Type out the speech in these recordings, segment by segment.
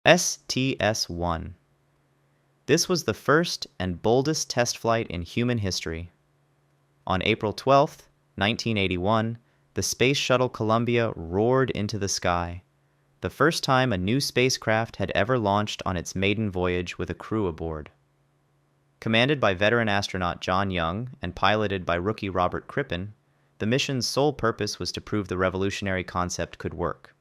STS-1. This was the first and boldest test flight in human history. On April 12, 1981, the Space Shuttle Columbia roared into the sky, the first time a new spacecraft had ever launched on its maiden voyage with a crew aboard. Commanded by veteran astronaut John Young and piloted by rookie Robert Crippen, the mission's sole purpose was to prove the revolutionary concept could work,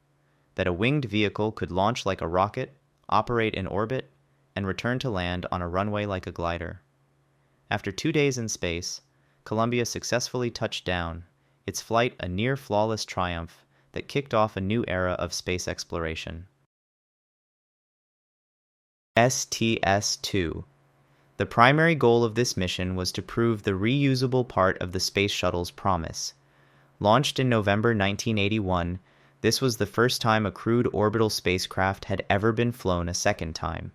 that a winged vehicle could launch like a rocket, operate in orbit, and return to land on a runway like a glider. After 2 days in space, Columbia successfully touched down, its flight a near-flawless triumph that kicked off a new era of space exploration. STS-2. The primary goal of this mission was to prove the reusable part of the Space Shuttle's promise. Launched in November 1981, this was the first time a crewed orbital spacecraft had ever been flown a second time.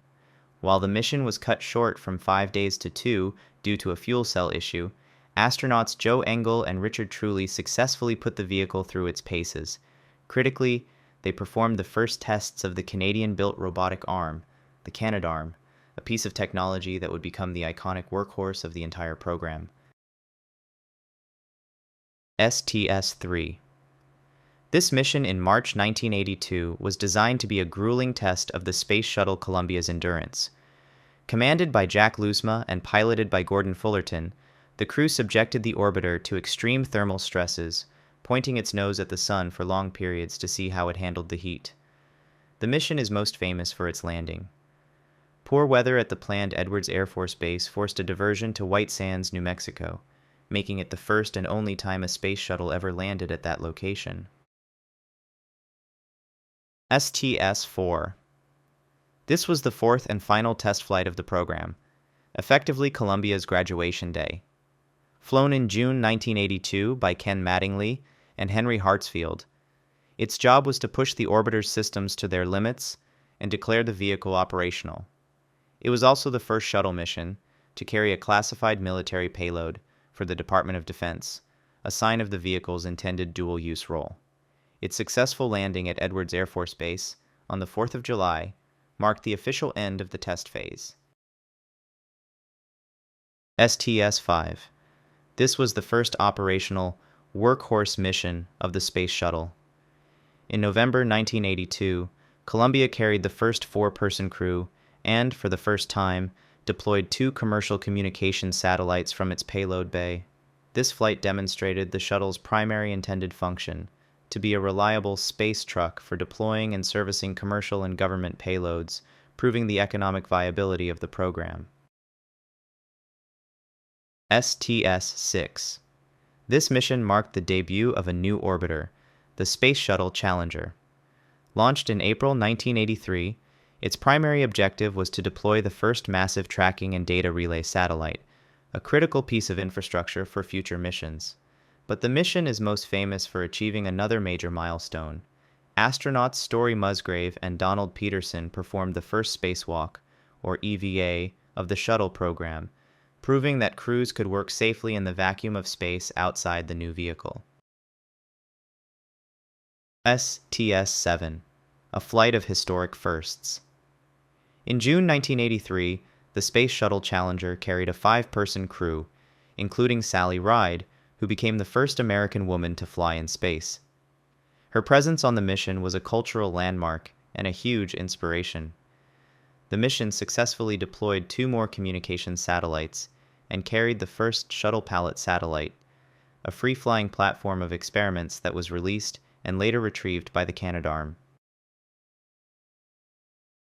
While the mission was cut short from 5 days to 2 due to a fuel cell issue, astronauts Joe Engle and Richard Truly successfully put the vehicle through its paces. Critically, they performed the first tests of the Canadian-built robotic arm, the Canadarm, a piece of technology that would become the iconic workhorse of the entire program. STS-3. This mission in March 1982 was designed to be a grueling test of the Space Shuttle Columbia's endurance. Commanded by Jack Lousma and piloted by Gordon Fullerton, the crew subjected the orbiter to extreme thermal stresses, pointing its nose at the sun for long periods to see how it handled the heat. The mission is most famous for its landing. Poor weather at the planned Edwards Air Force Base forced a diversion to White Sands, New Mexico, making it the first and only time a space shuttle ever landed at that location. STS-4. This was the fourth and final test flight of the program, effectively Columbia's graduation day. Flown in June 1982 by Ken Mattingly and Henry Hartsfield, its job was to push the orbiter's systems to their limits and declare the vehicle operational. It was also the first shuttle mission to carry a classified military payload for the Department of Defense, a sign of the vehicle's intended dual-use role. Its successful landing at Edwards Air Force Base on the 4th of July marked the official end of the test phase. STS-5. This was the first operational workhorse mission of the Space Shuttle. In November 1982, Columbia carried the first 4-person crew and, for the first time, deployed 2 commercial communication satellites from its payload bay. This flight demonstrated the shuttle's primary intended function, to be a reliable space truck for deploying and servicing commercial and government payloads, proving the economic viability of the program. STS-6. This mission marked the debut of a new orbiter, the Space Shuttle Challenger. Launched in April 1983, its primary objective was to deploy the first massive tracking and data relay satellite, a critical piece of infrastructure for future missions. But the mission is most famous for achieving another major milestone. Astronauts Story Musgrave and Donald Peterson performed the first spacewalk, or EVA, of the shuttle program, proving that crews could work safely in the vacuum of space outside the new vehicle. STS-7. A flight of historic firsts. In June 1983, the Space Shuttle Challenger carried a 5-person crew, including Sally Ride, who became the first American woman to fly in space. Her presence on the mission was a cultural landmark and a huge inspiration. The mission successfully deployed 2 more communications satellites and carried the first Shuttle Pallet satellite, a free-flying platform of experiments that was released and later retrieved by the Canadarm.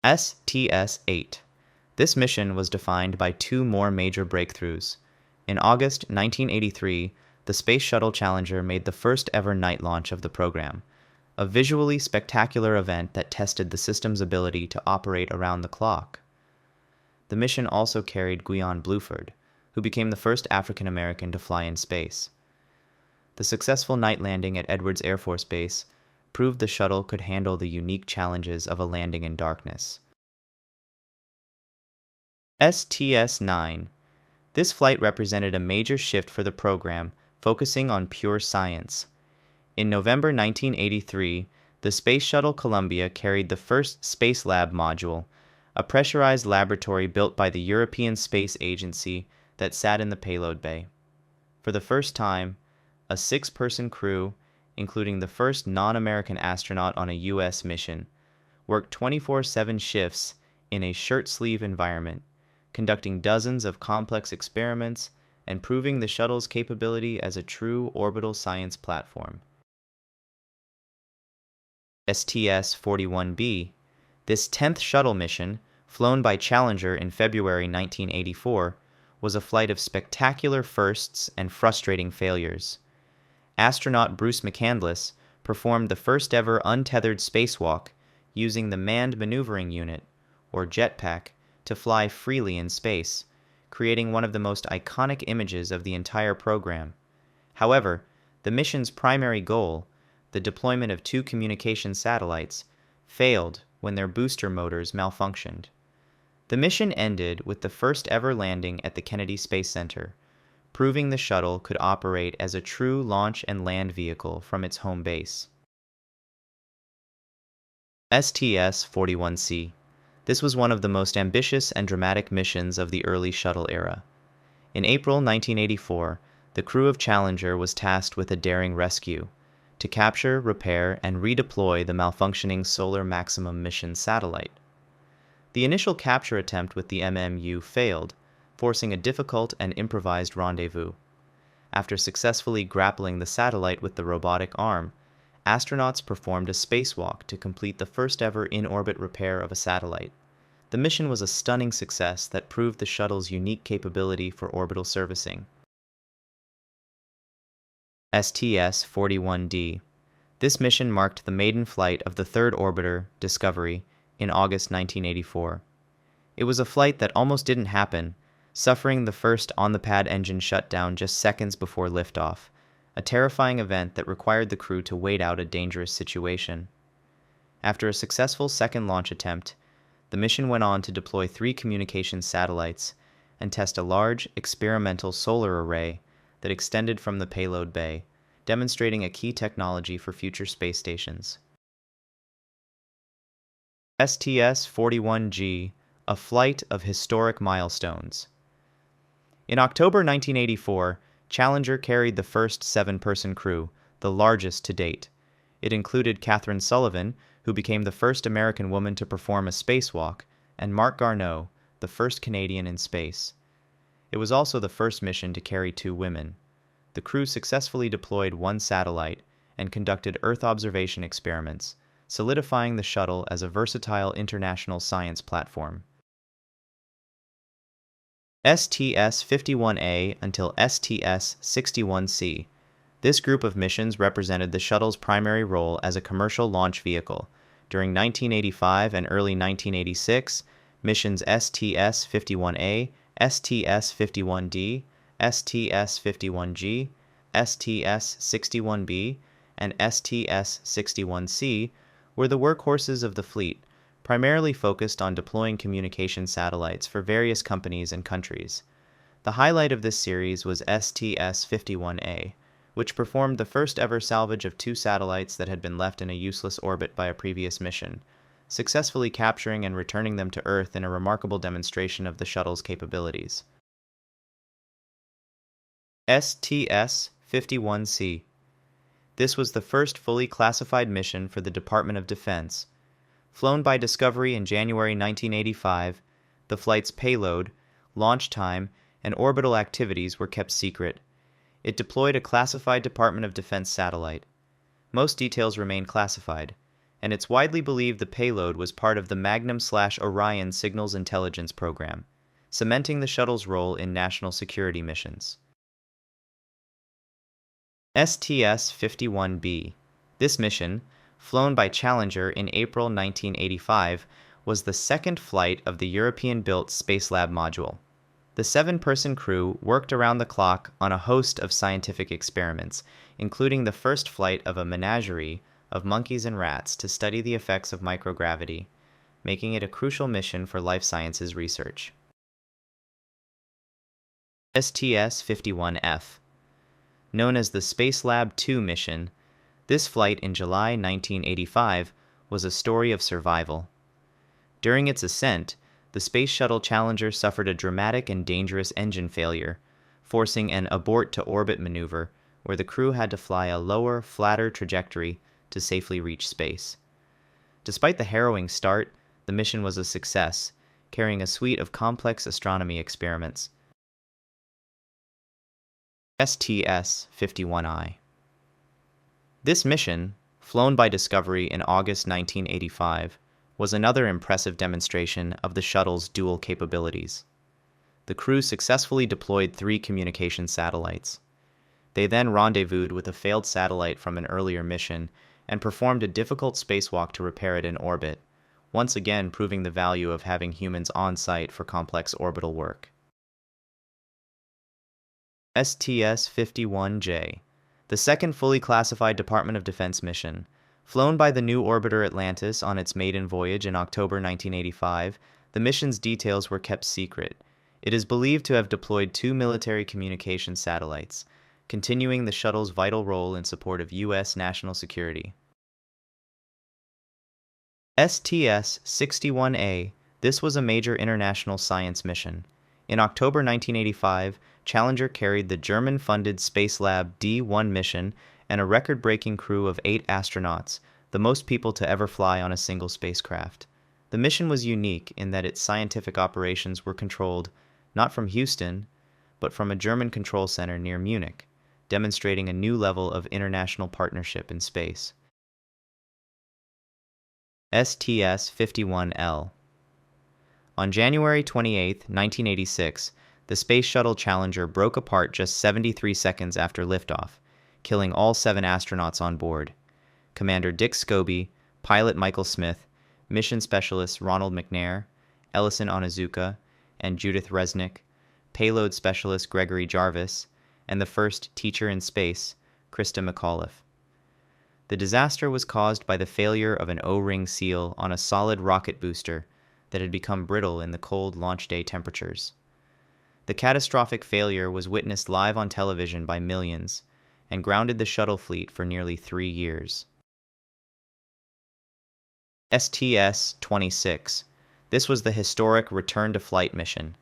STS-8. This mission was defined by 2 more major breakthroughs. In August 1983, the Space Shuttle Challenger made the first ever night launch of the program, a visually spectacular event that tested the system's ability to operate around the clock. The mission also carried Guion Bluford, who became the first African American to fly in space. The successful night landing at Edwards Air Force Base proved the shuttle could handle the unique challenges of a landing in darkness. STS-9. This flight represented a major shift for the program, focusing on pure science. In November 1983, The Space Shuttle Columbia carried the first Space Lab module, a pressurized laboratory built by the European Space Agency that sat in the payload bay. For the first time, a six-person crew, including the first non-American astronaut on a U.S. mission, worked 24/7 shifts in a shirt-sleeve environment, conducting dozens of complex experiments and proving the shuttle's capability as a true orbital science platform. STS-41B, this 10th shuttle mission, flown by Challenger in February 1984, was a flight of spectacular firsts and frustrating failures. Astronaut Bruce McCandless performed the first-ever untethered spacewalk using the Manned Maneuvering Unit, or jetpack, to fly freely in space, creating one of the most iconic images of the entire program. However, the mission's primary goal, the deployment of two communication satellites, failed when their booster motors malfunctioned. The mission ended with the first-ever landing at the Kennedy Space Center, proving the shuttle could operate as a true launch and land vehicle from its home base. STS-41C. This was one of the most ambitious and dramatic missions of the early shuttle era. In April 1984, the crew of Challenger was tasked with a daring rescue to capture, repair, and redeploy the malfunctioning Solar Maximum mission satellite. The initial capture attempt with the MMU failed, forcing a difficult and improvised rendezvous. After successfully grappling the satellite with the robotic arm, astronauts performed a spacewalk to complete the first-ever in-orbit repair of a satellite. The mission was a stunning success that proved the shuttle's unique capability for orbital servicing. STS-41D. This mission marked the maiden flight of the third orbiter, Discovery, in August 1984. It was a flight that almost didn't happen, suffering the first on-the-pad engine shutdown just seconds before liftoff, a terrifying event that required the crew to wait out a dangerous situation. After a successful second launch attempt, the mission went on to deploy 3 communications satellites and test a large, experimental solar array that extended from the payload bay, demonstrating a key technology for future space stations. STS-41G, a flight of historic milestones. In October 1984, Challenger carried the first 7-person crew, the largest to date. It included Catherine Sullivan, who became the first American woman to perform a spacewalk, and Marc Garneau, the first Canadian in space. It was also the first mission to carry 2 women. The crew successfully deployed 1 satellite and conducted Earth observation experiments, solidifying the shuttle as a versatile international science platform. STS-51A until STS-61C. This group of missions represented the shuttle's primary role as a commercial launch vehicle. During 1985 and early 1986, missions STS-51A, STS-51D, STS-51G, STS-61B, and STS-61C were the workhorses of the fleet, primarily focused on deploying communication satellites for various companies and countries. The highlight of this series was STS-51A, which performed the first-ever salvage of 2 satellites that had been left in a useless orbit by a previous mission, successfully capturing and returning them to Earth in a remarkable demonstration of the shuttle's capabilities. STS-51C. This was the first fully classified mission for the Department of Defense. Flown by Discovery in January 1985, the flight's payload, launch time, and orbital activities were kept secret. It deployed a classified Department of Defense satellite. Most details remain classified, and it's widely believed the payload was part of the Magnum/Orion Signals Intelligence Program, cementing the shuttle's role in national security missions. STS-51B. This mission, flown by Challenger in April 1985, was the second flight of the European-built Spacelab module. The 7-person crew worked around the clock on a host of scientific experiments, including the first flight of a menagerie of monkeys and rats to study the effects of microgravity, making it a crucial mission for life sciences research. STS-51F. Known as the Spacelab 2 mission, This flight in July 1985 was a story of survival. During its ascent, the Space Shuttle Challenger suffered a dramatic and dangerous engine failure, forcing an abort-to-orbit maneuver where the crew had to fly a lower, flatter trajectory to safely reach space. Despite the harrowing start, the mission was a success, carrying a suite of complex astronomy experiments. STS-51I. This mission, flown by Discovery in August 1985, was another impressive demonstration of the shuttle's dual capabilities. The crew successfully deployed 3 communication satellites. They then rendezvoused with a failed satellite from an earlier mission and performed a difficult spacewalk to repair it in orbit, once again proving the value of having humans on site for complex orbital work. STS-51J, the second fully classified Department of Defense mission. Flown by the new orbiter Atlantis on its maiden voyage in October 1985, the mission's details were kept secret. It is believed to have deployed 2 military communication satellites, continuing the shuttle's vital role in support of U.S. national security. STS-61A. This was a major international science mission. In October 1985, Challenger carried the German-funded Spacelab D-1 mission and a record-breaking crew of 8 astronauts, the most people to ever fly on a single spacecraft. The mission was unique in that its scientific operations were controlled not from Houston, but from a German control center near Munich, demonstrating a new level of international partnership in space. STS-51L. On January 28, 1986, the Space Shuttle Challenger broke apart just 73 seconds after liftoff, killing all 7 astronauts on board. Commander Dick Scobie, pilot Michael Smith, mission specialists Ronald McNair, Ellison Onizuka, and Judith Resnick, payload specialist Gregory Jarvis, and the first teacher in space, Krista McAuliffe. The disaster was caused by the failure of an O-ring seal on a solid rocket booster that had become brittle in the cold launch day temperatures. The catastrophic failure was witnessed live on television by millions and grounded the shuttle fleet for nearly 3 years. STS-26. This was the historic return-to-flight mission.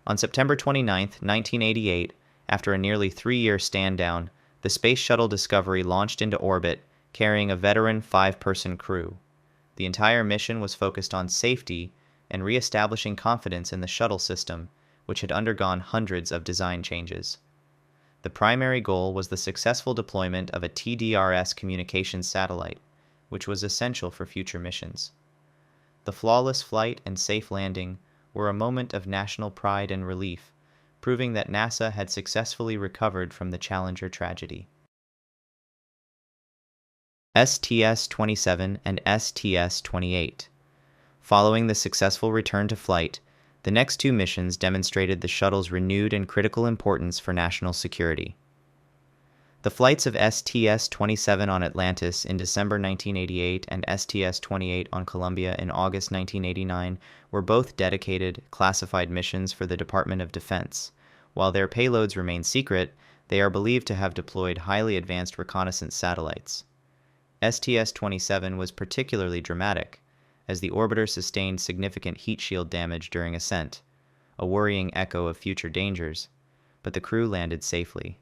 On September 29, 1988, after a nearly 3-year stand-down, the Space Shuttle Discovery launched into orbit, carrying a veteran 5-person crew. The entire mission was focused on safety and re-establishing confidence in the shuttle system, which had undergone hundreds of design changes. The primary goal was the successful deployment of a TDRS communications satellite, which was essential for future missions. The flawless flight and safe landing were a moment of national pride and relief, proving that NASA had successfully recovered from the Challenger tragedy. STS-27 and STS-28. Following the successful return to flight, the next 2 missions demonstrated the shuttle's renewed and critical importance for national security. The flights of STS-27 on Atlantis in December 1988 and STS-28 on Columbia in August 1989 were both dedicated, classified missions for the Department of Defense. While their payloads remain secret, they are believed to have deployed highly advanced reconnaissance satellites. STS-27 was particularly dramatic, as the orbiter sustained significant heat shield damage during ascent, a worrying echo of future dangers, but the crew landed safely.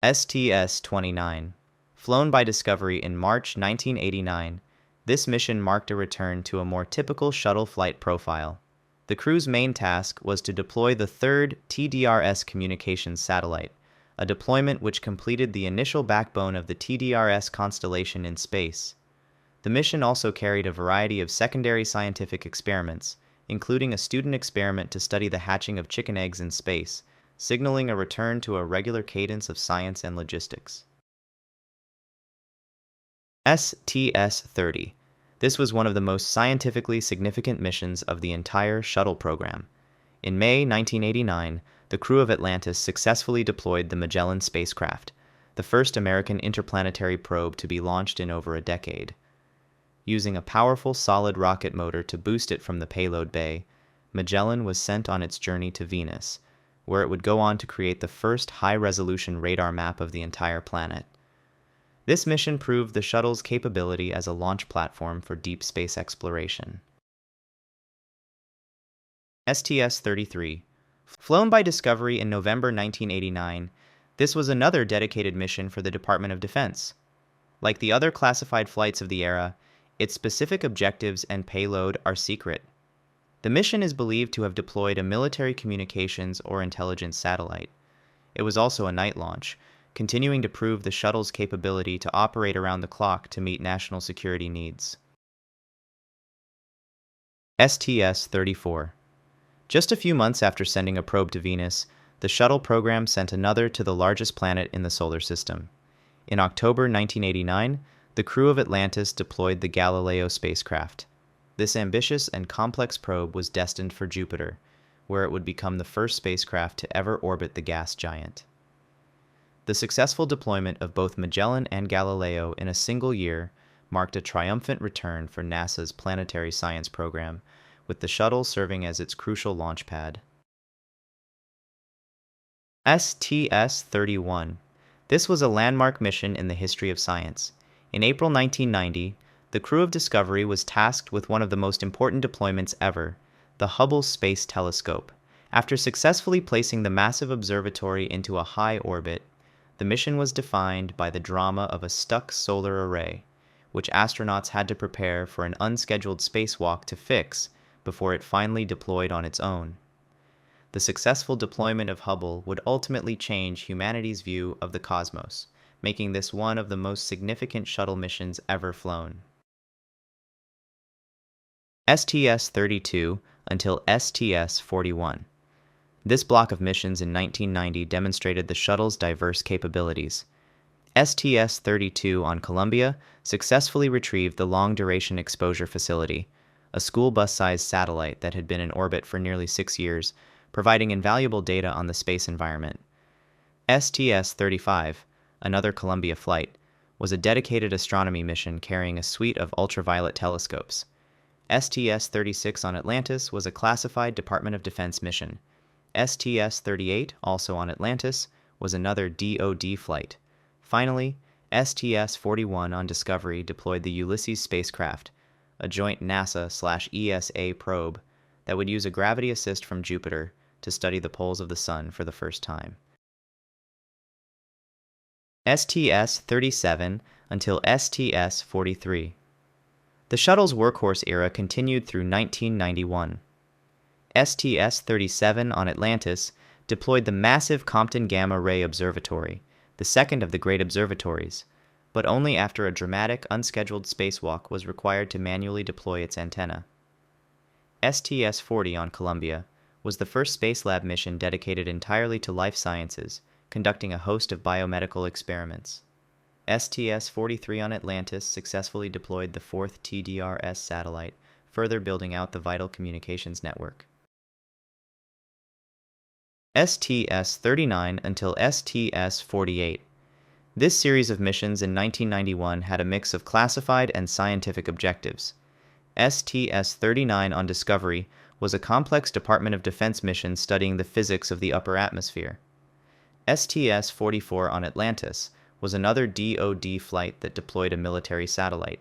STS-29. Flown by Discovery in March 1989, this mission marked a return to a more typical shuttle flight profile. The crew's main task was to deploy the 3rd TDRS communications satellite, a deployment which completed the initial backbone of the TDRS constellation in space. The mission also carried a variety of secondary scientific experiments, including a student experiment to study the hatching of chicken eggs in space, signaling a return to a regular cadence of science and logistics. STS-30. This was one of the most scientifically significant missions of the entire shuttle program. In May 1989, the crew of Atlantis successfully deployed the Magellan spacecraft, the first American interplanetary probe to be launched in over a decade. Using a powerful solid rocket motor to boost it from the payload bay, Magellan was sent on its journey to Venus, where it would go on to create the first high-resolution radar map of the entire planet, This mission proved the shuttle's capability as a launch platform for deep space exploration. STS-33. Flown by Discovery in November 1989, this was another dedicated mission for the Department of Defense. Like the other classified flights of the era, its specific objectives and payload are secret. The mission is believed to have deployed a military communications or intelligence satellite. It was also a night launch, continuing to prove the shuttle's capability to operate around the clock to meet national security needs. STS-34. Just a few months after sending a probe to Venus, the shuttle program sent another to the largest planet in the solar system. In October 1989, the crew of Atlantis deployed the Galileo spacecraft. This ambitious and complex probe was destined for Jupiter, where it would become the first spacecraft to ever orbit the gas giant. The successful deployment of both Magellan and Galileo in a single year marked a triumphant return for NASA's planetary science program, with the shuttle serving as its crucial launch pad. STS-31. This was a landmark mission in the history of science. In April 1990, the crew of Discovery was tasked with one of the most important deployments ever, the Hubble Space Telescope. After successfully placing the massive observatory into a high orbit, the mission was defined by the drama of a stuck solar array, which astronauts had to prepare for an unscheduled spacewalk to fix before it finally deployed on its own. The successful deployment of Hubble would ultimately change humanity's view of the cosmos, making this one of the most significant shuttle missions ever flown. STS-32 until STS-41. This block of missions in 1990 demonstrated the shuttle's diverse capabilities. STS-32 on Columbia successfully retrieved the Long-Duration Exposure Facility, a school bus-sized satellite that had been in orbit for nearly 6 years, providing invaluable data on the space environment. STS-35, another Columbia flight, was a dedicated astronomy mission carrying a suite of ultraviolet telescopes. STS-36 on Atlantis was a classified Department of Defense mission. STS-38, also on Atlantis, was another DoD flight. Finally, STS-41 on Discovery deployed the Ulysses spacecraft, a joint NASA/ESA probe that would use a gravity assist from Jupiter to study the poles of the Sun for the first time. STS-37 until STS-43. The shuttle's workhorse era continued through 1991. STS-37 on Atlantis deployed the massive Compton Gamma Ray Observatory, the second of the great observatories, but only after a dramatic, unscheduled spacewalk was required to manually deploy its antenna. STS-40 on Columbia was the first Spacelab mission dedicated entirely to life sciences, conducting a host of biomedical experiments. STS-43 on Atlantis successfully deployed the fourth TDRS satellite, further building out the vital communications network. STS-39 until STS-48. This series of missions in 1991 had a mix of classified and scientific objectives. STS-39 on Discovery was a complex Department of Defense mission studying the physics of the upper atmosphere. STS-44 on Atlantis was another DoD flight that deployed a military satellite.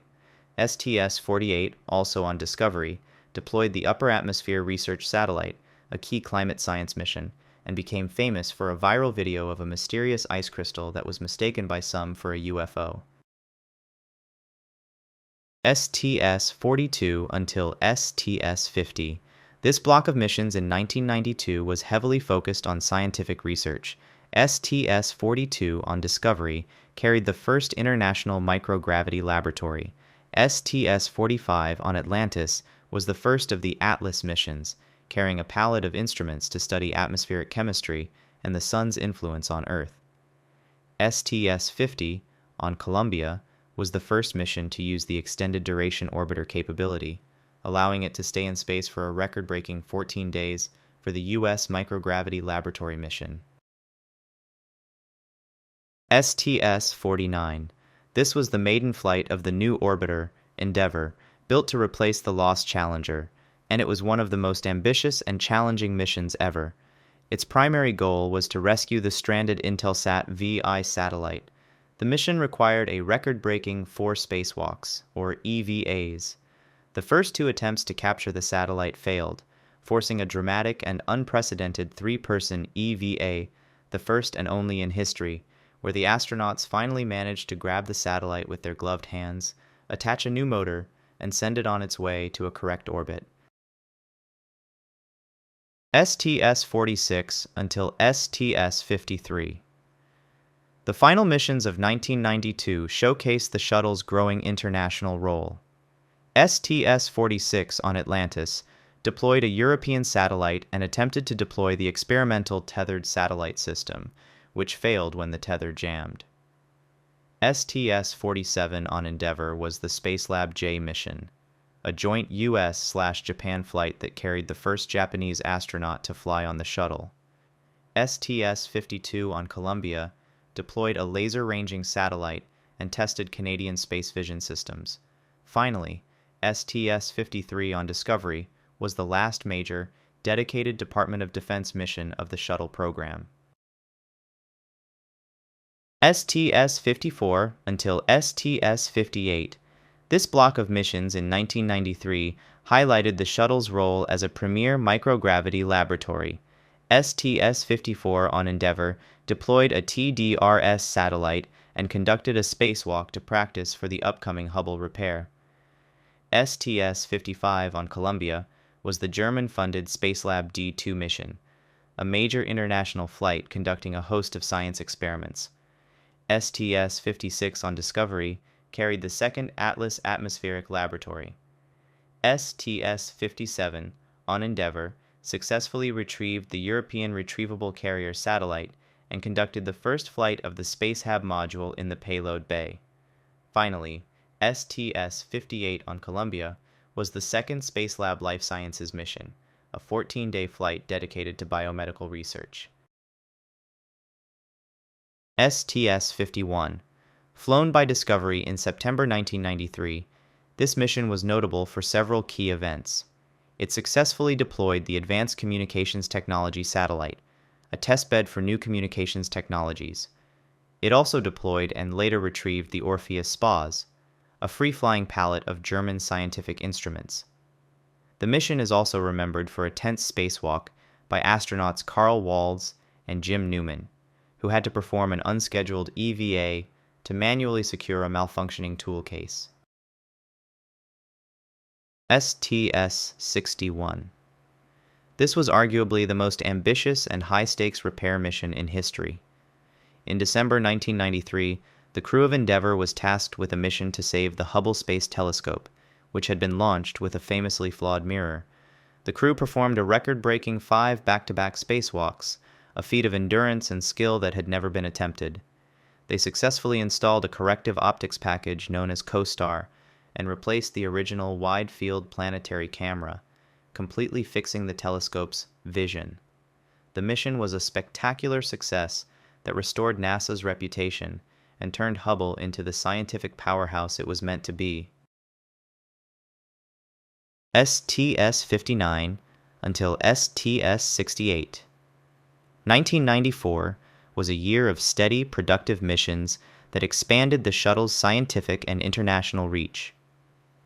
STS-48, also on Discovery, deployed the Upper Atmosphere Research Satellite, a key climate science mission, and became famous for a viral video of a mysterious ice crystal that was mistaken by some for a UFO. STS-42 until STS-50. This block of missions in 1992 was heavily focused on scientific research. STS-42 on Discovery carried the first International Microgravity Laboratory. STS-45 on Atlantis was the first of the Atlas missions, carrying a palette of instruments to study atmospheric chemistry and the Sun's influence on Earth. STS-50 on Columbia was the first mission to use the Extended Duration Orbiter capability, allowing it to stay in space for a record-breaking 14 days for the U.S. Microgravity Laboratory mission. STS-49. This was the maiden flight of the new orbiter, Endeavour, built to replace the lost Challenger, and it was one of the most ambitious and challenging missions ever. Its primary goal was to rescue the stranded Intelsat VI satellite. The mission required a record-breaking 4 spacewalks, or EVAs. The first 2 attempts to capture the satellite failed, forcing a dramatic and unprecedented 3-person EVA, the first and only in history, where the astronauts finally managed to grab the satellite with their gloved hands, attach a new motor, and send it on its way to a correct orbit. STS-46 until STS-53. The final missions of 1992 showcased the shuttle's growing international role. STS-46 on Atlantis deployed a European satellite and attempted to deploy the experimental tethered satellite system, which failed when the tether jammed. STS-47 on Endeavour was the Spacelab J mission, a joint US/Japan flight that carried the first Japanese astronaut to fly on the shuttle. STS-52 on Columbia deployed a laser-ranging satellite and tested Canadian space vision systems. Finally, STS-53 on Discovery was the last major, dedicated Department of Defense mission of the shuttle program. STS-54 until STS-58. This block of missions in 1993 highlighted the shuttle's role as a premier microgravity laboratory. STS-54 on Endeavour deployed a TDRS satellite and conducted a spacewalk to practice for the upcoming Hubble repair. STS-55 on Columbia was the German-funded Spacelab D2 mission, a major international flight conducting a host of science experiments. STS-56 on Discovery carried the second Atlas Atmospheric Laboratory. STS-57 on Endeavour successfully retrieved the European Retrievable Carrier satellite and conducted the first flight of the Spacehab module in the payload bay. Finally, STS-58 on Columbia was the second Spacelab Life Sciences mission, a 14-day flight dedicated to biomedical research. STS-51. Flown by Discovery in September 1993, this mission was notable for several key events. It successfully deployed the Advanced Communications Technology satellite, a testbed for new communications technologies. It also deployed and later retrieved the Orpheus SPAS, a free-flying pallet of German scientific instruments. The mission is also remembered for a tense spacewalk by astronauts Carl Walz and Jim Newman, who had to perform an unscheduled EVA to manually secure a malfunctioning tool case. STS-61. This was arguably the most ambitious and high-stakes repair mission in history. In December 1993, the crew of Endeavour was tasked with a mission to save the Hubble Space Telescope, which had been launched with a famously flawed mirror. The crew performed a record-breaking 5 back-to-back spacewalks, a feat of endurance and skill that had never been attempted. They successfully installed a corrective optics package known as CoStar and replaced the original wide-field planetary camera, completely fixing the telescope's vision. The mission was a spectacular success that restored NASA's reputation and turned Hubble into the scientific powerhouse it was meant to be. STS-59 until STS-68. 1994 was a year of steady, productive missions that expanded the shuttle's scientific and international reach.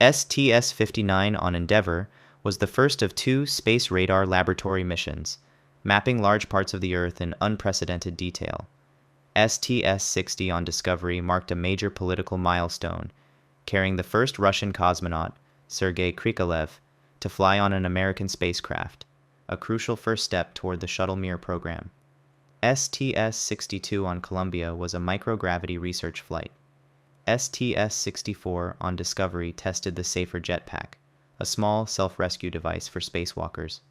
STS-59 on Endeavour was the first of 2 Space Radar Laboratory missions, mapping large parts of the Earth in unprecedented detail. STS-60 on Discovery marked a major political milestone, carrying the first Russian cosmonaut, Sergei Krikalev, to fly on an American spacecraft, a crucial first step toward the shuttle-mir program. STS-62 on Columbia was a microgravity research flight. STS-64 on Discovery tested the Safer Jetpack, a small self-rescue device for spacewalkers.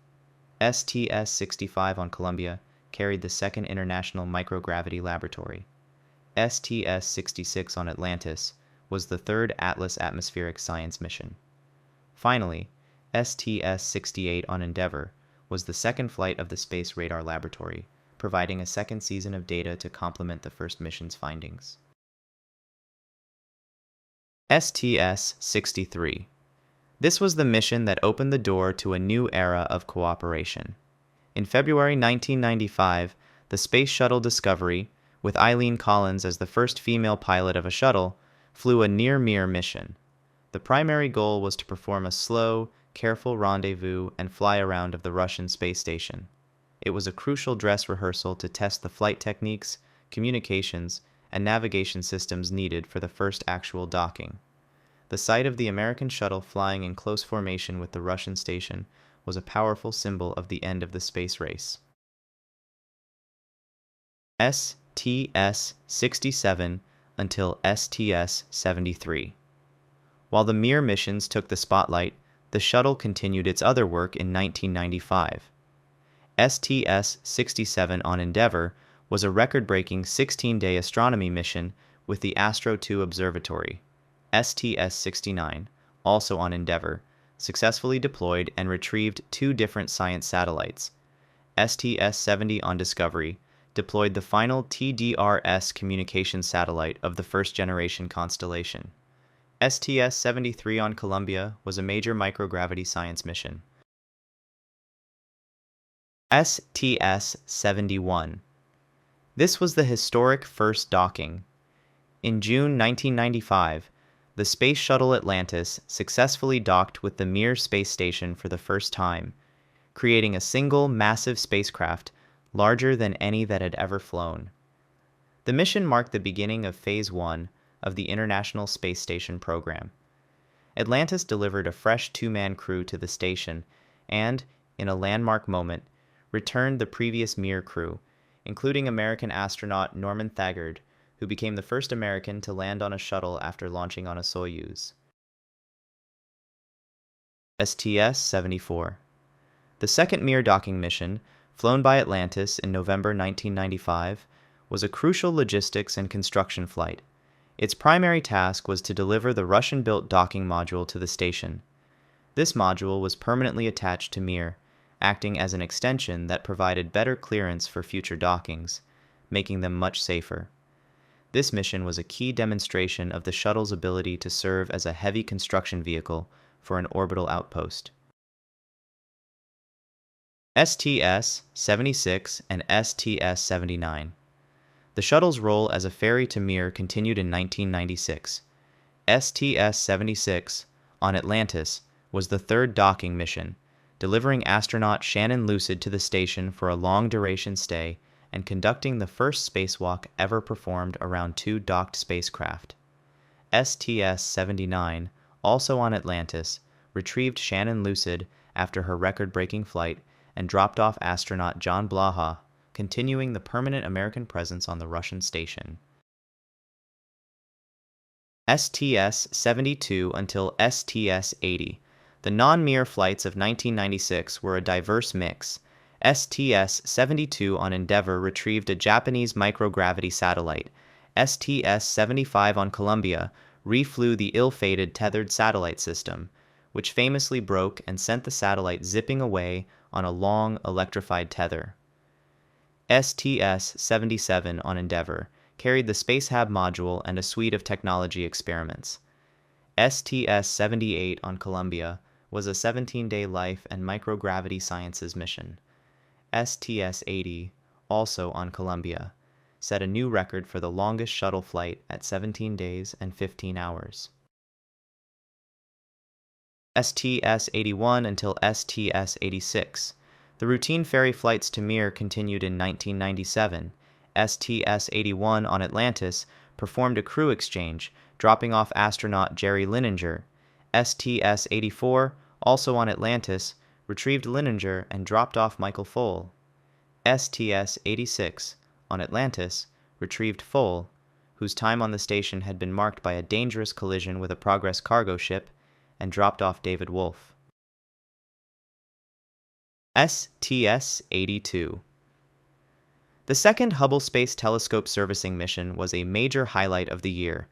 STS-65 on Columbia carried the second International Microgravity Laboratory. STS-66 on Atlantis was the third Atlas Atmospheric Science mission. Finally, STS-68 on Endeavour was the second flight of the Space Radar Laboratory, providing a second season of data to complement the first mission's findings. STS-63. This was the mission that opened the door to a new era of cooperation. In February 1995, the Space Shuttle Discovery, with Eileen Collins as the first female pilot of a shuttle, flew a near-mir mission. The primary goal was to perform a slow, careful rendezvous and fly around of the Russian space station. It was a crucial dress rehearsal to test the flight techniques, communications, and navigation systems needed for the first actual docking. The sight of the American shuttle flying in close formation with the Russian station was a powerful symbol of the end of the space race. STS-67 until STS-73. While the Mir missions took the spotlight, the shuttle continued its other work in 1995. STS-67 on Endeavour was a record-breaking 16-day astronomy mission with the Astro 2 Observatory. STS-69, also on Endeavour, successfully deployed and retrieved 2 different science satellites. STS-70 on Discovery deployed the final TDRS communications satellite of the first-generation constellation. STS-73 on Columbia was a major microgravity science mission. STS-71. This was the historic first docking. In June 1995, the Space Shuttle Atlantis successfully docked with the Mir space station for the first time, creating a single massive spacecraft larger than any that had ever flown. The mission marked the beginning of Phase 1 of the International Space Station program. Atlantis delivered a fresh 2-man crew to the station and, in a landmark moment, returned the previous Mir crew, including American astronaut Norman Thagard, who became the first American to land on a shuttle after launching on a Soyuz. STS-74. The second Mir docking mission, flown by Atlantis in November 1995, was a crucial logistics and construction flight. Its primary task was to deliver the Russian-built docking module to the station. This module was permanently attached to Mir, acting as an extension that provided better clearance for future dockings, making them much safer. This mission was a key demonstration of the shuttle's ability to serve as a heavy construction vehicle for an orbital outpost. STS-76 and STS-79. The shuttle's role as a ferry to Mir continued in 1996. STS-76, on Atlantis, was the third docking mission, delivering astronaut Shannon Lucid to the station for a long-duration stay and conducting the first spacewalk ever performed around 2 docked spacecraft. STS-79, also on Atlantis, retrieved Shannon Lucid after her record-breaking flight and dropped off astronaut John Blaha, continuing the permanent American presence on the Russian station. STS-72 until STS-80. The non-Mir flights of 1996 were a diverse mix. STS-72 on Endeavour retrieved a Japanese microgravity satellite. STS-75 on Columbia reflew the ill-fated tethered satellite system, which famously broke and sent the satellite zipping away on a long, electrified tether. STS-77 on Endeavour carried the SpaceHab module and a suite of technology experiments. STS-78 on Columbia was a 17-day life and microgravity sciences mission. STS-80, also on Columbia, set a new record for the longest shuttle flight at 17 days and 15 hours. STS-81 until STS-86. The routine ferry flights to Mir continued in 1997. STS-81 on Atlantis performed a crew exchange, dropping off astronaut Jerry Linenger. STS-84, also on Atlantis, retrieved Linenger and dropped off Michael Foale. STS-86, on Atlantis, retrieved Foale, whose time on the station had been marked by a dangerous collision with a Progress cargo ship, and dropped off David Wolf. STS-82. The second Hubble Space Telescope servicing mission was a major highlight of the year.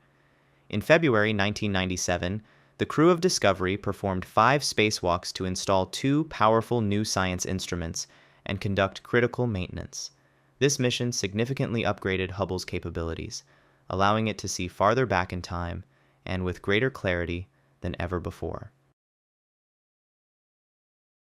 In February 1997, the crew of Discovery performed 5 spacewalks to install 2 powerful new science instruments and conduct critical maintenance. This mission significantly upgraded Hubble's capabilities, allowing it to see farther back in time and with greater clarity than ever before.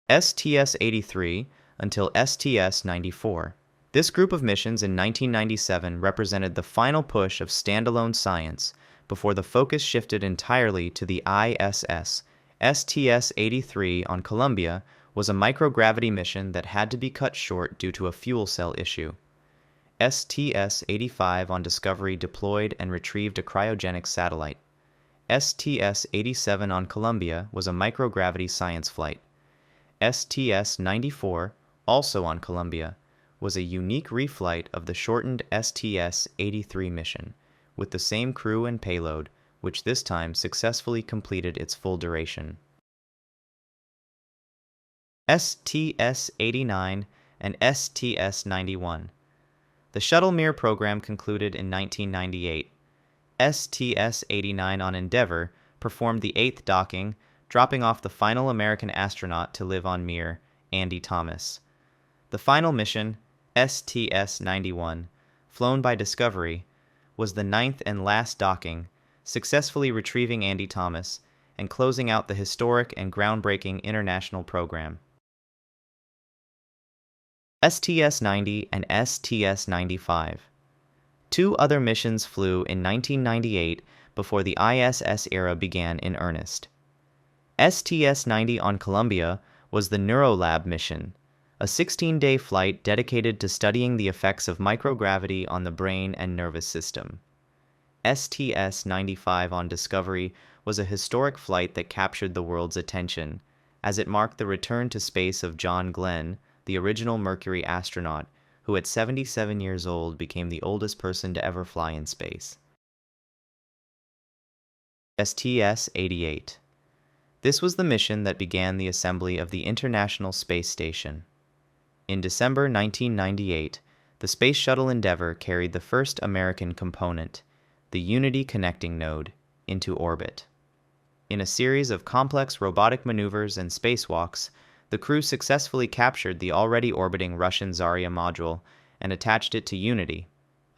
STS-83 until STS-94. This group of missions in 1997 represented the final push of standalone science before the focus shifted entirely to the ISS. STS-83 on Columbia was a microgravity mission that had to be cut short due to a fuel cell issue. STS-85 on Discovery deployed and retrieved a cryogenic satellite. STS-87 on Columbia was a microgravity science flight. STS-94, also on Columbia, was a unique reflight of the shortened STS-83 mission, with the same crew and payload, which this time successfully completed its full duration. STS-89 and STS-91. The shuttle-mir program concluded in 1998. STS-89 on Endeavour performed the 8th docking, dropping off the final American astronaut to live on Mir, Andy Thomas. The final mission, STS-91, flown by Discovery, was the 9th and last docking, successfully retrieving Andy Thomas and closing out the historic and groundbreaking international program. STS-90 and STS-95. Two other missions flew in 1998 before the ISS era began in earnest. STS-90 on Columbia was the NeuroLab mission, a 16-day flight dedicated to studying the effects of microgravity on the brain and nervous system. STS-95 on Discovery was a historic flight that captured the world's attention, as it marked the return to space of John Glenn, the original Mercury astronaut, who at 77 years old became the oldest person to ever fly in space. STS-88. This was the mission that began the assembly of the International Space Station. In December 1998, the Space Shuttle Endeavour carried the first American component, the Unity connecting node, into orbit. In a series of complex robotic maneuvers and spacewalks, the crew successfully captured the already orbiting Russian Zarya module and attached it to Unity,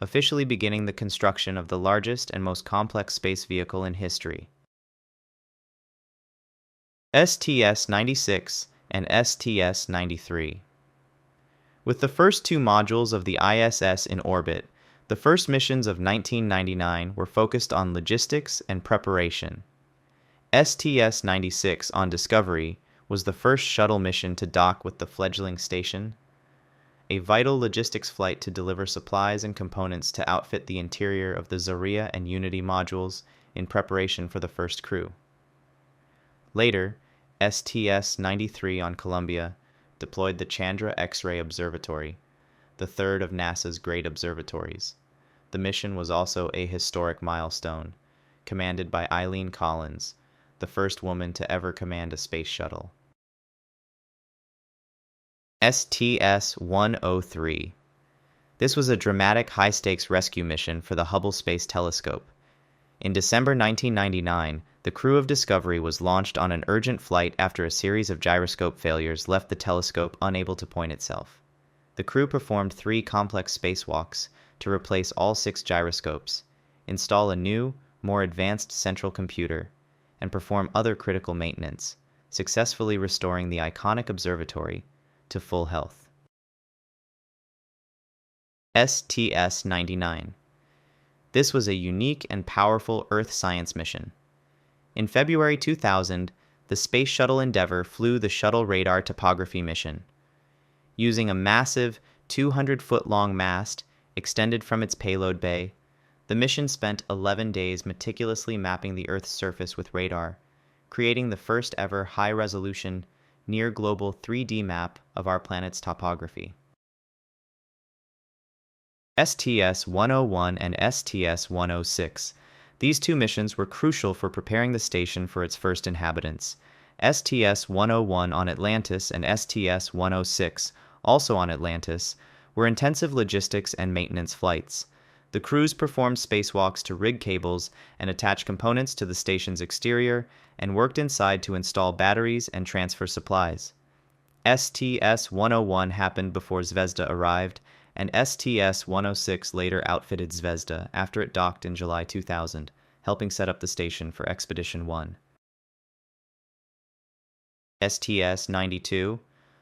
officially beginning the construction of the largest and most complex space vehicle in history. STS-96 and STS-93. With the first two modules of the ISS in orbit, the first missions of 1999 were focused on logistics and preparation. STS-96 on Discovery was the first shuttle mission to dock with the fledgling station, a vital logistics flight to deliver supplies and components to outfit the interior of the Zarya and Unity modules in preparation for the first crew. Later, STS-93 on Columbia deployed the Chandra X-ray Observatory, the third of NASA's great observatories. The mission was also a historic milestone, commanded by Eileen Collins, the first woman to ever command a space shuttle. STS-103. This was a dramatic high-stakes rescue mission for the Hubble Space Telescope. In December 1999, the crew of Discovery was launched on an urgent flight after a series of gyroscope failures left the telescope unable to point itself. The crew performed 3 complex spacewalks to replace all 6 gyroscopes, install a new, more advanced central computer, and perform other critical maintenance, successfully restoring the iconic observatory to full health. STS-99. This was a unique and powerful Earth science mission. In February 2000, the Space Shuttle Endeavour flew the Shuttle Radar Topography mission. Using a massive 200-foot-long mast extended from its payload bay, the mission spent 11 days meticulously mapping the Earth's surface with radar, creating the first ever high-resolution, near-global 3D map of our planet's topography. STS-101 and STS-106. These two missions were crucial for preparing the station for its first inhabitants. STS-101 on Atlantis and STS-106, also on Atlantis, were intensive logistics and maintenance flights. The crews performed spacewalks to rig cables and attach components to the station's exterior and worked inside to install batteries and transfer supplies. STS-101 happened before Zvezda arrived, and STS-106 later outfitted Zvezda after it docked in July 2000, helping set up the station for Expedition 1. STS-92,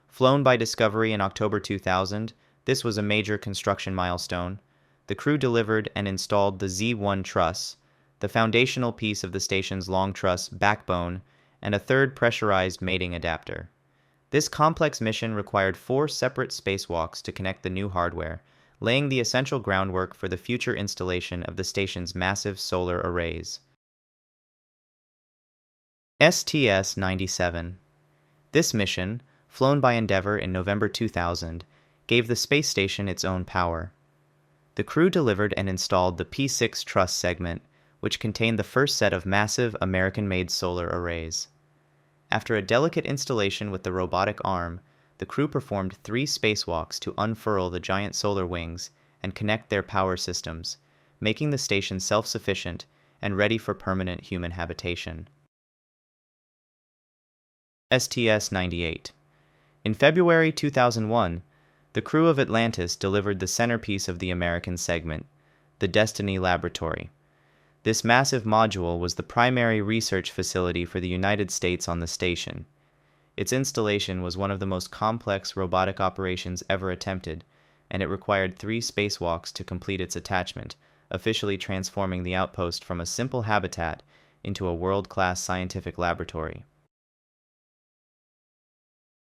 flown by Discovery in October 2000, This was a major construction milestone. The crew delivered and installed the Z-1 truss, the foundational piece of the station's long truss backbone, and a third pressurized mating adapter. This complex mission required 4 separate spacewalks to connect the new hardware, laying the essential groundwork for the future installation of the station's massive solar arrays. STS-97. This mission, flown by Endeavour in November 2000, gave the space station its own power. The crew delivered and installed the P6 truss segment, which contained the first set of massive American-made solar arrays. After a delicate installation with the robotic arm, the crew performed 3 spacewalks to unfurl the giant solar wings and connect their power systems, making the station self-sufficient and ready for permanent human habitation. STS-98. In February 2001, the crew of Atlantis delivered the centerpiece of the American segment, the Destiny Laboratory. This massive module was the primary research facility for the United States on the station. Its installation was one of the most complex robotic operations ever attempted, and it required 3 spacewalks to complete its attachment, officially transforming the outpost from a simple habitat into a world-class scientific laboratory.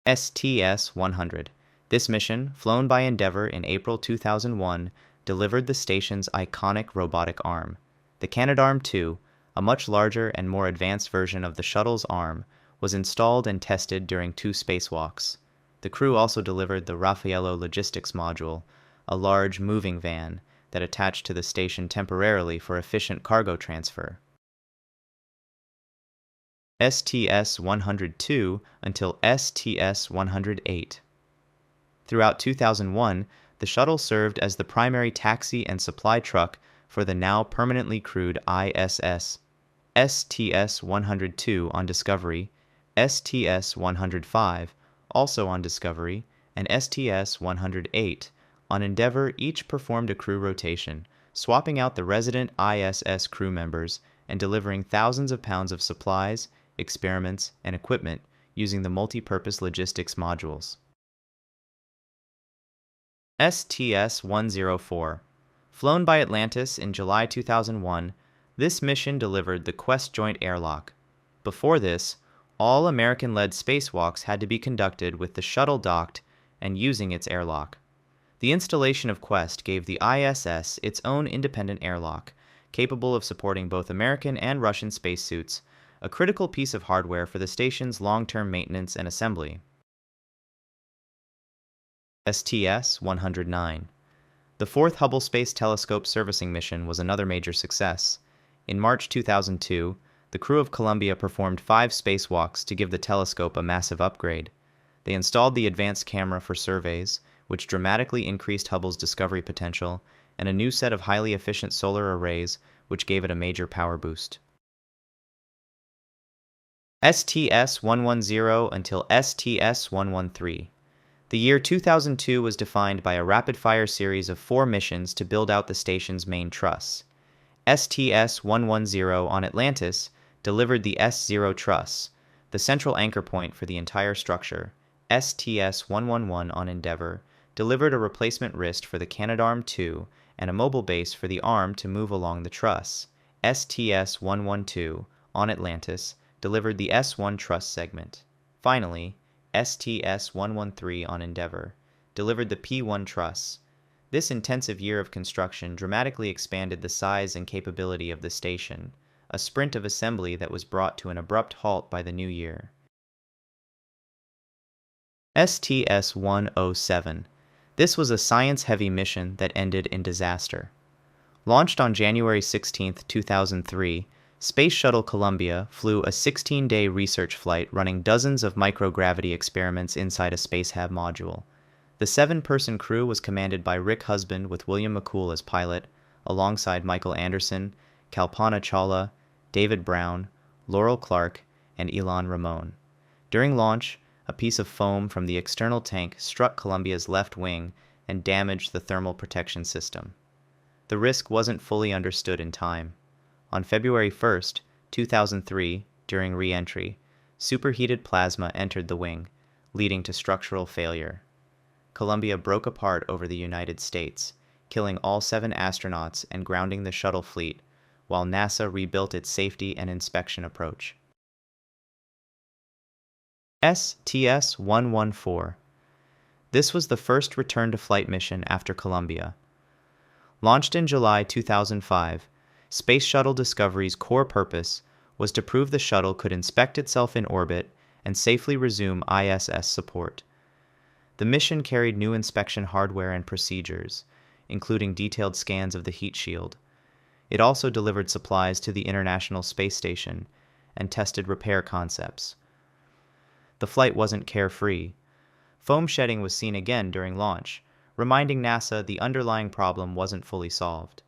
STS-100. This mission, flown by Endeavour in April 2001, delivered the station's iconic robotic arm. The Canadarm2, a much larger and more advanced version of the shuttle's arm, was installed and tested during 2 spacewalks. The crew also delivered the Raffaello Logistics Module, a large moving van that attached to the station temporarily for efficient cargo transfer. STS-102 until STS-108. Throughout 2001, the shuttle served as the primary taxi and supply truck for the now permanently crewed ISS, STS-102 on Discovery, STS-105 also on Discovery, and STS-108 on Endeavour. Each performed a crew rotation, swapping out the resident ISS crew members and delivering thousands of pounds of supplies, experiments, and equipment using the multi-purpose logistics modules. STS-104. Flown by Atlantis in July 2001, this mission delivered the Quest Joint Airlock. Before this, all American-led spacewalks had to be conducted with the shuttle docked and using its airlock. The installation of Quest gave the ISS its own independent airlock, capable of supporting both American and Russian spacesuits, a critical piece of hardware for the station's long-term maintenance and assembly. STS-109. The 4th Hubble Space Telescope servicing mission was another major success. In March 2002, the crew of Columbia performed 5 spacewalks to give the telescope a massive upgrade. They installed the advanced camera for surveys, which dramatically increased Hubble's discovery potential, and a new set of highly efficient solar arrays, which gave it a major power boost. STS-110 until STS-113. The year 2002 was defined by a rapid-fire series of 4 missions to build out the station's main truss. STS-110 on Atlantis delivered the S0 truss, the central anchor point for the entire structure. STS-111 on Endeavour delivered a replacement wrist for the Canadarm2 and a mobile base for the arm to move along the truss. STS-112 on Atlantis delivered the S1 truss segment. Finally, STS-113 on Endeavour delivered the P1 truss. This intensive year of construction dramatically expanded the size and capability of the station, a sprint of assembly that was brought to an abrupt halt by the new year. STS-107. This was a science-heavy mission that ended in disaster. Launched on January 16, 2003, Space Shuttle Columbia flew a 16-day research flight running dozens of microgravity experiments inside a Spacehab module. The 7-person crew was commanded by Rick Husband with William McCool as pilot, alongside Michael Anderson, Kalpana Chawla, David Brown, Laurel Clark, and Ilan Ramon. During launch, a piece of foam from the external tank struck Columbia's left wing and damaged the thermal protection system. The risk wasn't fully understood in time. On February 1, 2003, during re-entry, superheated plasma entered the wing, leading to structural failure. Columbia broke apart over the United States, killing all 7 astronauts and grounding the shuttle fleet, while NASA rebuilt its safety and inspection approach. STS-114. This was the first return-to-flight mission after Columbia. Launched in July 2005, Space Shuttle Discovery's core purpose was to prove the shuttle could inspect itself in orbit and safely resume ISS support. The mission carried new inspection hardware and procedures, including detailed scans of the heat shield. It also delivered supplies to the International Space Station and tested repair concepts. The flight wasn't carefree. Foam shedding was seen again during launch, reminding NASA the underlying problem wasn't fully solved.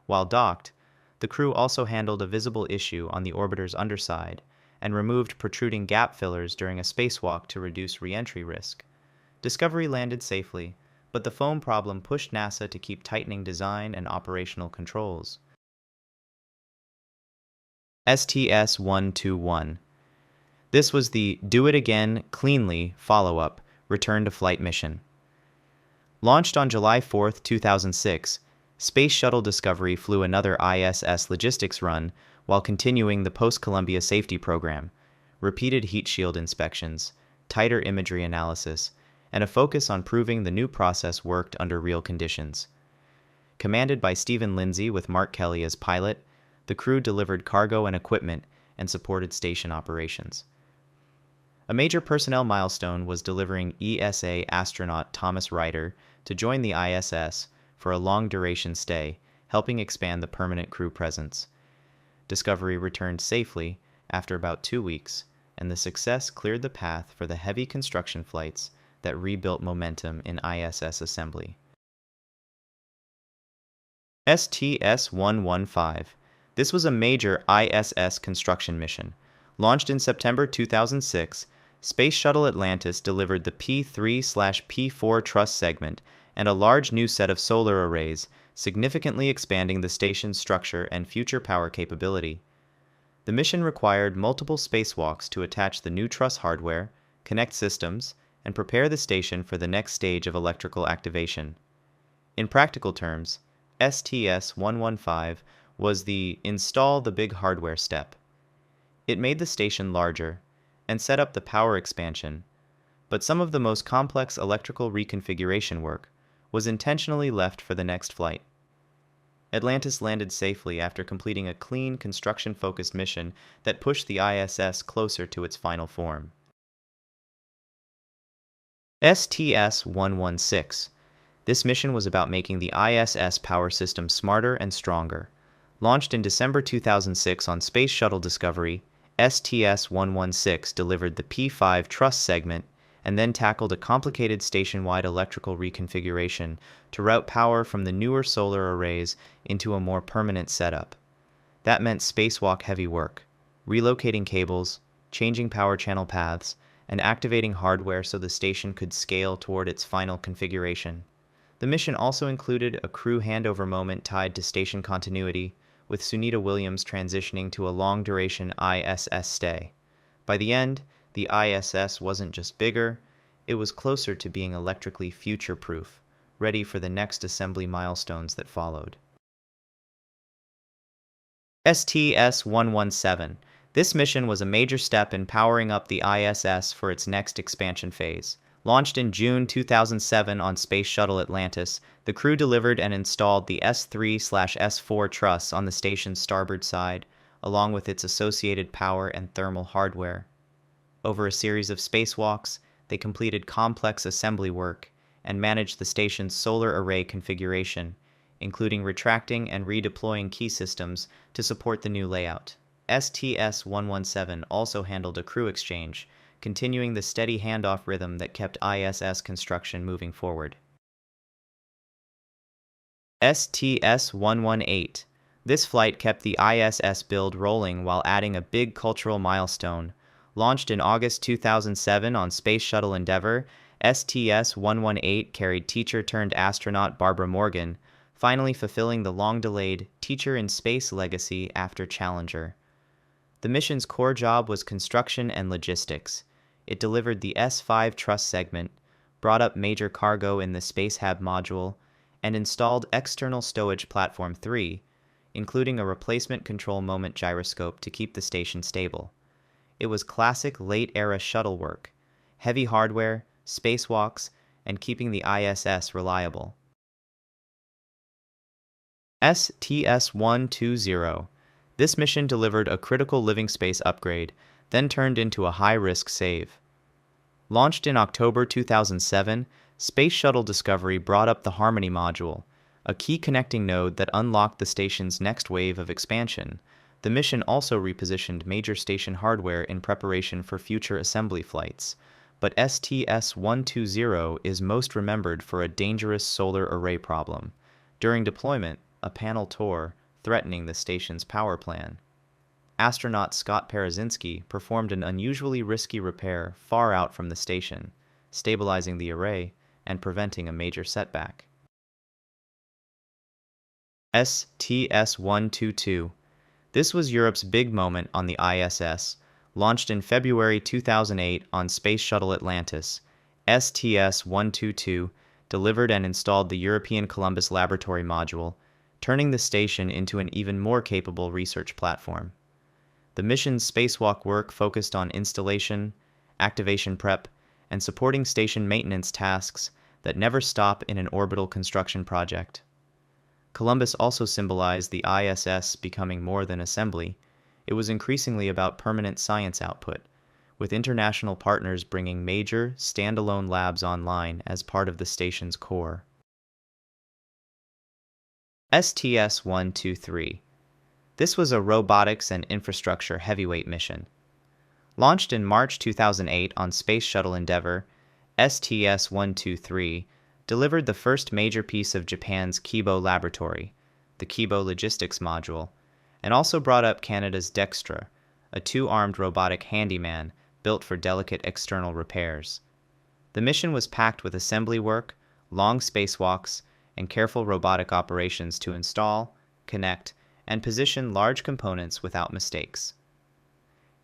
While docked, the crew also handled a visible issue on the orbiter's underside and removed protruding gap fillers during a spacewalk to reduce re-entry risk. Discovery landed safely, but the foam problem pushed NASA to keep tightening design and operational controls. STS-121. This was the Do It Again Cleanly follow-up return-to-flight mission. Launched on July 4, 2006, Space Shuttle Discovery flew another ISS logistics run while continuing the post-Columbia safety program, repeated heat shield inspections, tighter imagery analysis, and a focus on proving the new process worked under real conditions. Commanded by Stephen Lindsay with Mark Kelly as pilot, the crew delivered cargo and equipment and supported station operations. A major personnel milestone was delivering ESA astronaut Thomas Ryder to join the ISS for a long-duration stay, helping expand the permanent crew presence. Discovery returned safely after about 2 weeks, and the success cleared the path for the heavy construction flights that rebuilt momentum in ISS assembly. STS-115. This was a major ISS construction mission. Launched in September 2006, Space Shuttle Atlantis delivered the P3/P4 truss segment and a large new set of solar arrays, significantly expanding the station's structure and future power capability. The mission required multiple spacewalks to attach the new truss hardware, connect systems, and prepare the station for the next stage of electrical activation. In practical terms, STS-115 was the install the big hardware step. It made the station larger and set up the power expansion, but some of the most complex electrical reconfiguration work was intentionally left for the next flight. Atlantis landed safely after completing a clean, construction-focused mission that pushed the ISS closer to its final form. STS-116. This mission was about making the ISS power system smarter and stronger. Launched in December 2006 on Space Shuttle Discovery, STS-116 delivered the P5 truss segment and then tackled a complicated station-wide electrical reconfiguration to route power from the newer solar arrays into a more permanent setup. That meant spacewalk-heavy work, relocating cables, changing power channel paths, and activating hardware so the station could scale toward its final configuration. The mission also included a crew handover moment tied to station continuity, with Sunita Williams transitioning to a long-duration ISS stay. By the end, the ISS wasn't just bigger, it was closer to being electrically future-proof, ready for the next assembly milestones that followed. STS-117. This mission was a major step in powering up the ISS for its next expansion phase. Launched in June 2007 on Space Shuttle Atlantis, the crew delivered and installed the S3/S4 truss on the station's starboard side, along with its associated power and thermal hardware. Over a series of spacewalks, they completed complex assembly work and managed the station's solar array configuration, including retracting and redeploying key systems to support the new layout. STS-117 also handled a crew exchange, continuing the steady handoff rhythm that kept ISS construction moving forward. STS-118. This flight kept the ISS build rolling while adding a big cultural milestone. Launched in August 2007 on Space Shuttle Endeavour, STS-118 carried teacher-turned-astronaut Barbara Morgan, finally fulfilling the long-delayed Teacher in Space legacy after Challenger. The mission's core job was construction and logistics. It delivered the S5 truss segment, brought up major cargo in the Spacehab module, and installed external stowage platform 3, including a replacement control moment gyroscope to keep the station stable. It was classic late-era shuttle work, heavy hardware, spacewalks, and keeping the ISS reliable. STS-120. This mission delivered a critical living space upgrade, then turned into a high-risk save. Launched in October 2007, Space Shuttle Discovery brought up the Harmony module, a key connecting node that unlocked the station's next wave of expansion. The mission also repositioned major station hardware in preparation for future assembly flights, but STS-120 is most remembered for a dangerous solar array problem. During deployment, a panel tore, threatening the station's power plan. Astronaut Scott Parazynski performed an unusually risky repair far out from the station, stabilizing the array and preventing a major setback. STS-122. This was Europe's big moment on the ISS. Launched in February 2008 on Space Shuttle Atlantis, STS-122 delivered and installed the European Columbus Laboratory module, turning the station into an even more capable research platform. The mission's spacewalk work focused on installation, activation prep, and supporting station maintenance tasks that never stop in an orbital construction project. Columbus also symbolized the ISS becoming more than assembly. It was increasingly about permanent science output, with international partners bringing major, standalone labs online as part of the station's core. STS-123. This was a robotics and infrastructure heavyweight mission. Launched in March 2008 on Space Shuttle Endeavour, STS-123 delivered the first major piece of Japan's Kibo laboratory, the Kibo Logistics Module, and also brought up Canada's Dextra, a two-armed robotic handyman built for delicate external repairs. The mission was packed with assembly work, long spacewalks, and careful robotic operations to install, connect, and position large components without mistakes.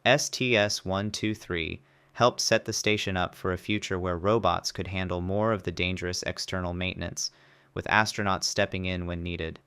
STS-123 helped set the station up for a future where robots could handle more of the dangerous external maintenance, with astronauts stepping in when needed.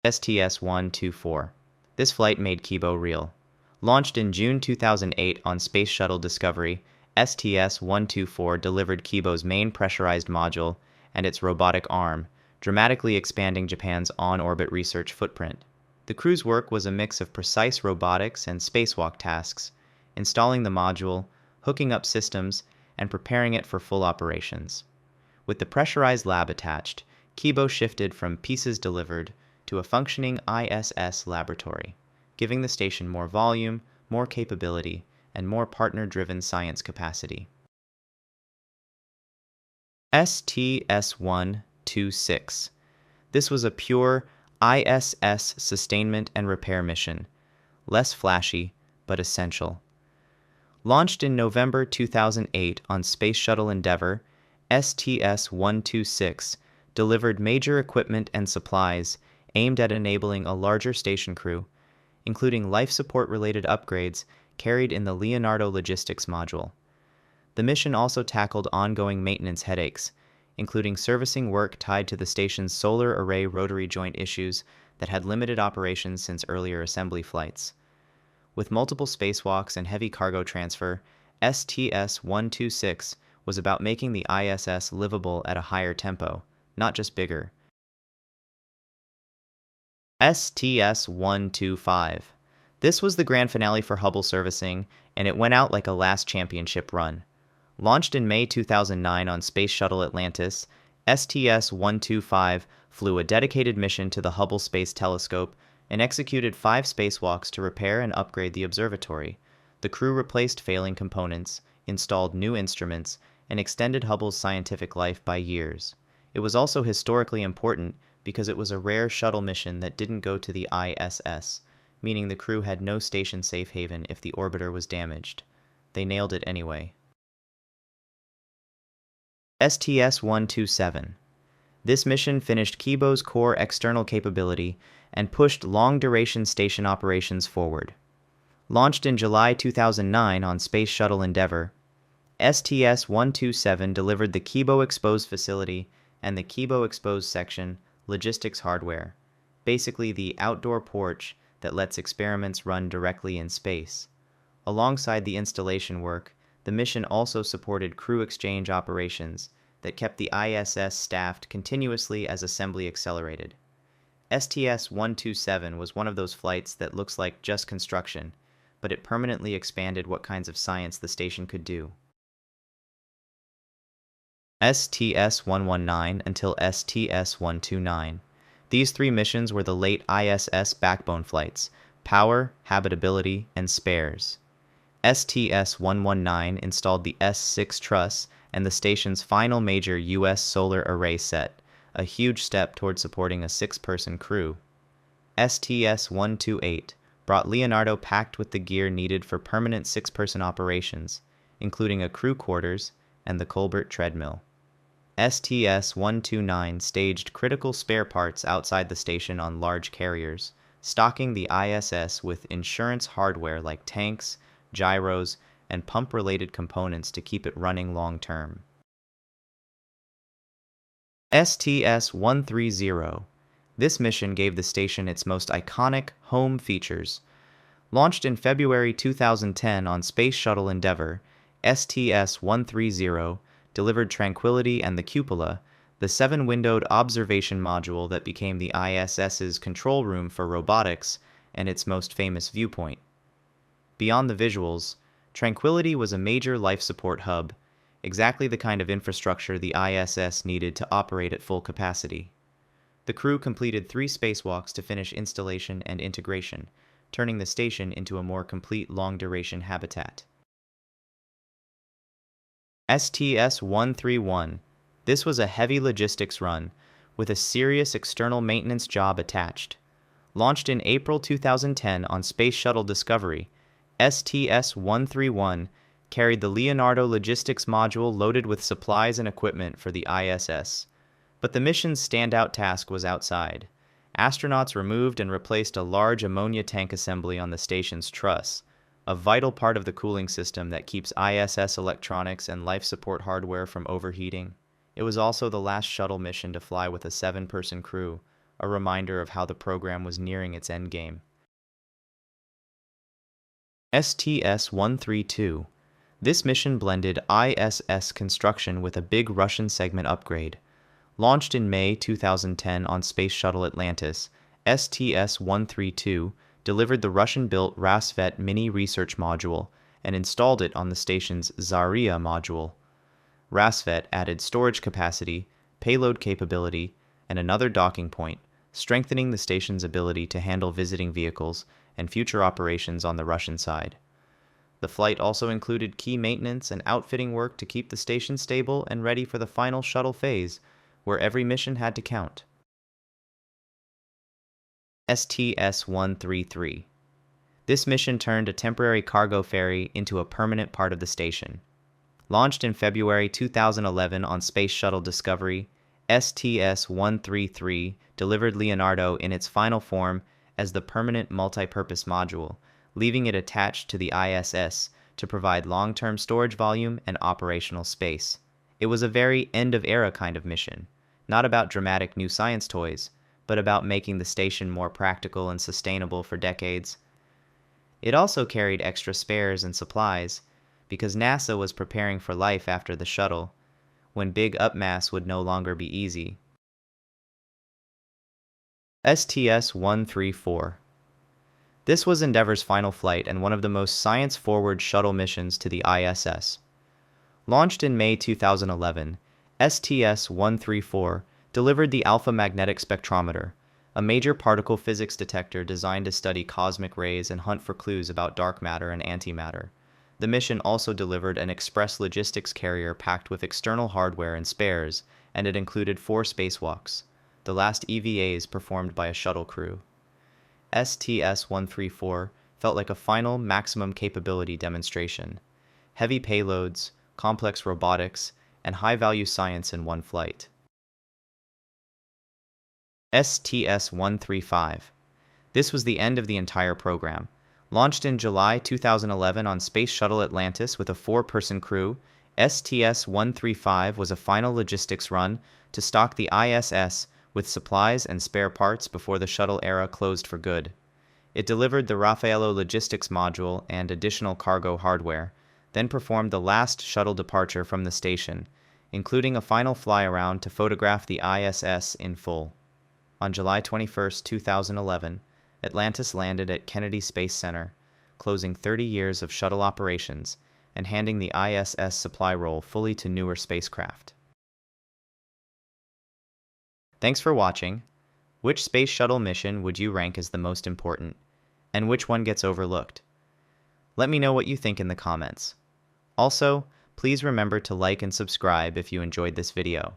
STS-124. This flight made Kibo real. Launched in June 2008 on Space Shuttle Discovery, STS-124 delivered Kibo's main pressurized module and its robotic arm, dramatically expanding Japan's on-orbit research footprint. The crew's work was a mix of precise robotics and spacewalk tasks, installing the module, hooking up systems, and preparing it for full operations. With the pressurized lab attached, Kibo shifted from pieces delivered to a functioning ISS laboratory, giving the station more volume, more capability, and more partner-driven science capacity. STS-126. This was a pure ISS sustainment and repair mission, less flashy, but essential. Launched in November 2008 on Space Shuttle Endeavour, STS-126 delivered major equipment and supplies aimed at enabling a larger station crew, including life support-related upgrades carried in the Leonardo Logistics module. The mission also tackled ongoing maintenance headaches, including servicing work tied to the station's solar array rotary joint issues that had limited operations since earlier assembly flights. With multiple spacewalks and heavy cargo transfer, STS-126 was about making the ISS livable at a higher tempo, not just bigger. STS-125. This was the grand finale for Hubble servicing, and it went out like a last championship run. Launched in May 2009 on Space Shuttle Atlantis, STS-125 flew a dedicated mission to the Hubble Space Telescope and executed 5 spacewalks to repair and upgrade the observatory. The crew replaced failing components, installed new instruments, and extended Hubble's scientific life by years. It was also historically important because it was a rare shuttle mission that didn't go to the ISS, meaning the crew had no station safe haven if the orbiter was damaged. They nailed it anyway. STS-127. This mission finished Kibo's core external capability and pushed long-duration station operations forward. Launched in July 2009 on Space Shuttle Endeavour, STS-127 delivered the Kibo Exposed Facility and the Kibo Exposed Section logistics hardware, basically the outdoor porch that lets experiments run directly in space. Alongside the installation work, the mission also supported crew exchange operations that kept the ISS staffed continuously as assembly accelerated. STS-127 was one of those flights that looks like just construction, but it permanently expanded what kinds of science the station could do. STS-119 until STS-129. These three missions were the late ISS backbone flights: power, habitability, and spares. STS-119 installed the S6 truss and the station's final major U.S. solar array set, a huge step toward supporting a six-person crew. STS-128 brought Leonardo packed with the gear needed for permanent six-person operations, including a crew quarters and the Colbert treadmill. STS-129 staged critical spare parts outside the station on large carriers, stocking the ISS with insurance hardware like tanks, gyros, and pump-related components to keep it running long-term. STS-130. This mission gave the station its most iconic home features. Launched in February 2010 on Space Shuttle Endeavour, STS-130 delivered Tranquility and the Cupola, the seven-windowed observation module that became the ISS's control room for robotics and its most famous viewpoint. Beyond the visuals, Tranquility was a major life support hub, exactly the kind of infrastructure the ISS needed to operate at full capacity. The crew completed 3 spacewalks to finish installation and integration, turning the station into a more complete long-duration habitat. STS-131. This was a heavy logistics run, with a serious external maintenance job attached. Launched in April 2010 on Space Shuttle Discovery, STS-131 carried the Leonardo logistics module loaded with supplies and equipment for the ISS. But the mission's standout task was outside. Astronauts removed and replaced a large ammonia tank assembly on the station's truss, a vital part of the cooling system that keeps ISS electronics and life support hardware from overheating. It was also the last shuttle mission to fly with a 7-person crew, a reminder of how the program was nearing its endgame. STS-132. This mission blended ISS construction with a big Russian segment upgrade. Launched in May 2010 on Space Shuttle Atlantis, STS-132 delivered the Russian-built Rassvet mini research module and installed it on the station's Zarya module. Rassvet added storage capacity, payload capability, and another docking point, strengthening the station's ability to handle visiting vehicles and future operations on the Russian side. The flight also included key maintenance and outfitting work to keep the station stable and ready for the final shuttle phase, where every mission had to count. STS-133. This mission turned a temporary cargo ferry into a permanent part of the station. Launched in February 2011 on Space Shuttle Discovery, STS-133 delivered Leonardo in its final form as the permanent multi-purpose module, leaving it attached to the ISS to provide long-term storage volume and operational space. It was a very end-of-era kind of mission, not about dramatic new science toys, but about making the station more practical and sustainable for decades. It also carried extra spares and supplies, because NASA was preparing for life after the shuttle, when big upmass would no longer be easy. STS-134. This was Endeavour's final flight and one of the most science-forward shuttle missions to the ISS. Launched in May 2011, STS-134 delivered the Alpha Magnetic Spectrometer, a major particle physics detector designed to study cosmic rays and hunt for clues about dark matter and antimatter. The mission also delivered an express logistics carrier packed with external hardware and spares, and it included 4 spacewalks, the last EVAs performed by a shuttle crew. STS-134 felt like a final maximum capability demonstration. Heavy payloads, complex robotics, and high-value science in one flight. STS-135. This was the end of the entire program. Launched in July 2011 on Space Shuttle Atlantis with a 4-person crew, STS-135 was a final logistics run to stock the ISS with supplies and spare parts before the shuttle era closed for good. It delivered the Raffaello logistics module and additional cargo hardware, then performed the last shuttle departure from the station, including a final fly-around to photograph the ISS in full. On July 21, 2011, Atlantis landed at Kennedy Space Center, closing 30 years of shuttle operations and handing the ISS supply role fully to newer spacecraft. Thanks for watching. Which space shuttle mission would you rank as the most important, and which one gets overlooked? Let me know what you think in the comments. Also, please remember to like and subscribe if you enjoyed this video.